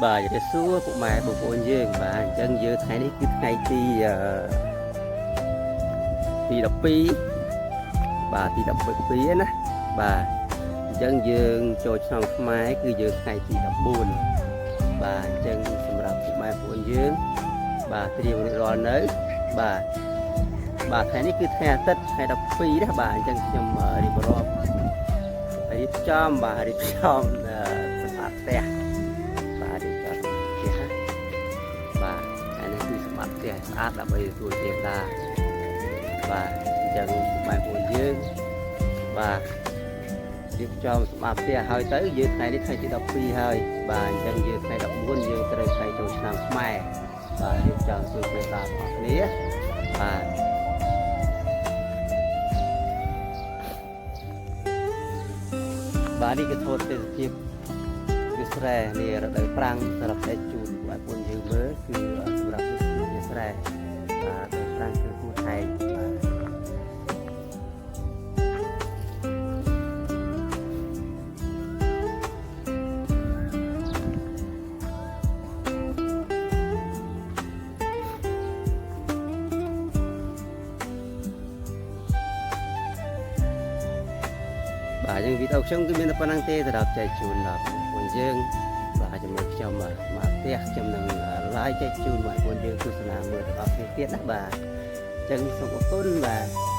bàจะสู้พวกแม่บุกโอนยืงbà chân dưa thayนี้คือไงตีđập pi bàตีđập piนะbà chân dương cho xong máy cứ dương ngàyตีđập buồn bà chân sầm rạpพวกแม่บุกโอนยืงbàเตรียมรอเนื้อbà thayนี้คือthay tất thay đập pi đó bà chân nhầm điบรอบđi chom bà đi chomสมัครแต่ស្អាតដើម្បីទទួលទានដែរបាទអញ្ចឹងបងប្អូនយើងបាទរៀបចំសម្រាប់ផ្ទះហើយទៅយើងថ្ងៃនេះថ្ងៃទី12ហើយបាទអញ្ចឹងយើងថ្ងៃ14យើងត្រូវថ្ងៃចូលឆ្នាំខ្មែរបាទរៀបចំជួយគ្នាតាមអស់គ្នាបាទនេះគឺថតទេសភាពវាស្រែនេះរដូវប្រាំងសម្រាប់តែជូនបងប្អូនយើងមើលគឺសម្រាប់ស្រែបាទប្រាំងគឺគូថៃបាទយើងវីដេអូខ្ញុំគឺមានតែប៉ុណ្្នឹងទេសម្រាប់ចែកជូនដល់បងប្អូនយើងបាទចំណុចខ្ញុំមកផ្ទះខ្ញុំនឹងឡាយចែកជូនបងប្អូនយើងទស្សនាមើលដល់គ្នាទៀតណាបាទអញ្ចឹងសូមអរគុណបាទ